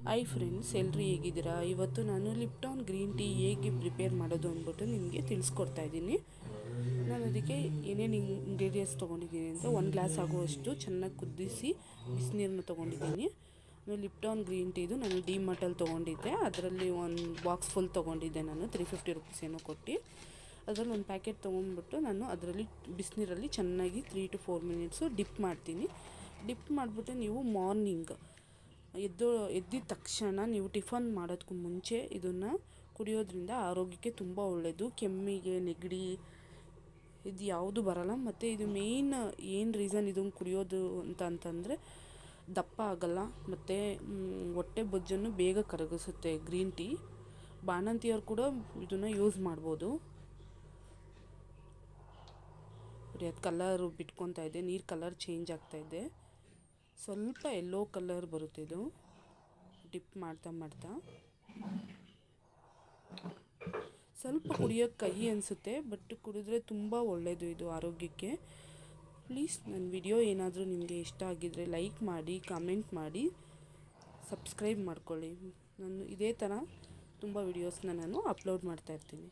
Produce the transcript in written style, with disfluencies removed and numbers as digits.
Hi friends, ಎಲ್ಲರೂ ಹೇಗಿದ್ದೀರಾ? ಇವತ್ತು ನಾನು ಲಿಪ್ಟಾನ್ ಗ್ರೀನ್ ಟೀ ಹೇಗೆ ಪ್ರಿಪೇರ್ ಮಾಡೋದು ಅಂದ್ಬಿಟ್ಟು ನಿಮಗೆ ತಿಳಿಸ್ಕೊಡ್ತಾ ಇದ್ದೀನಿ. ನಾನು ಅದಕ್ಕೆ ಏನೇನು ಇಂಗ್ರೀಡಿಯೆಂಟ್ಸ್ ತೊಗೊಂಡಿದ್ದೀನಿ ಅಂದರೆ 1 ಗ್ಲಾಸ್ ಆಗುವಷ್ಟು ಚೆನ್ನಾಗಿ ಕುದಿಸಿ ಬಿಸಿನೀರನ್ನು ತೊಗೊಂಡಿದ್ದೀನಿ. ಲಿಪ್ಟಾನ್ ಗ್ರೀನ್ ಟೀದು ನಾನು ಡಿಮಾರ್ಟಲ್ಲಿ ತೊಗೊಂಡಿದ್ದೆ. ಅದರಲ್ಲಿ ಒಂದು ಬಾಕ್ಸ್ ಫುಲ್ ತೊಗೊಂಡಿದ್ದೆ. ನಾನು 350 ರುಪೀಸ್ ಏನೋ ಕೊಟ್ಟು ಅದರಲ್ಲಿ ಒಂದು ಪ್ಯಾಕೆಟ್ ತೊಗೊಂಡ್ಬಿಟ್ಟು ನಾನು ಅದರಲ್ಲಿ ಬಿಸಿನೀರಲ್ಲಿ ಚೆನ್ನಾಗಿ 3 to 4 ಮಿನಿಟ್ಸು ಡಿಪ್ ಮಾಡ್ತೀನಿ. ಡಿಪ್ ಮಾಡಿಬಿಟ್ಟು ನೀವು ಮಾರ್ನಿಂಗ್ ಎದ್ದಿದ ತಕ್ಷಣ ನೀವು ಟಿಫನ್ ಮಾಡೋದಕ್ಕೂ ಮುಂಚೆ ಇದನ್ನು ಕುಡಿಯೋದ್ರಿಂದ ಆರೋಗ್ಯಕ್ಕೆ ತುಂಬ ಒಳ್ಳೆಯದು. ಕೆಮ್ಮಿಗೆ, ನೆಗಡಿ ಇದು ಯಾವುದು ಬರಲ್ಲ. ಮತ್ತು ಇದು ಮೇಯ್ನ್ ಏನು ರೀಸನ್ ಇದನ್ನು ಕುಡಿಯೋದು ಅಂತಂದರೆ ದಪ್ಪ ಆಗಲ್ಲ ಮತ್ತು ಹೊಟ್ಟೆ ಬೊಜ್ಜನ್ನು ಬೇಗ ಕರಗಿಸುತ್ತೆ ಗ್ರೀನ್ ಟೀ. ಬಾಣಂತಿಯರು ಕೂಡ ಇದನ್ನು ಯೂಸ್ ಮಾಡ್ಬೋದು. ಅದು ಕಲರು ಬಿಟ್ಕೊತಾ ಇದೆ, ನೀರು ಕಲರ್ ಚೇಂಜ್ ಆಗ್ತಾಯಿದೆ, ಸ್ವಲ್ಪ ಯೆಲ್ಲೋ ಕಲರ್ ಬರುತ್ತೆ. ಇದು ಡಿಪ್ ಮಾಡ್ತಾ ಮಾಡ್ತಾ ಸ್ವಲ್ಪ ಕುಡಿಯೋಕ್ಕೆ ಕಹಿ ಅನಿಸುತ್ತೆ, ಬಟ್ ಕುಡಿದ್ರೆ ತುಂಬ ಒಳ್ಳೆಯದು ಇದು ಆರೋಗ್ಯಕ್ಕೆ. ಪ್ಲೀಸ್ ನನ್ನ ವಿಡಿಯೋ ಏನಾದರೂ ನಿಮಗೆ ಇಷ್ಟ ಆಗಿದ್ದರೆ ಲೈಕ್ ಮಾಡಿ, ಕಮೆಂಟ್ ಮಾಡಿ, ಸಬ್ಸ್ಕ್ರೈಬ್ ಮಾಡ್ಕೊಳ್ಳಿ. ನಾನು ಇದೇ ಥರ ತುಂಬ ವಿಡಿಯೋಸ್ನ ನಾನು ಅಪ್ಲೋಡ್ ಮಾಡ್ತಾಯಿರ್ತೀನಿ.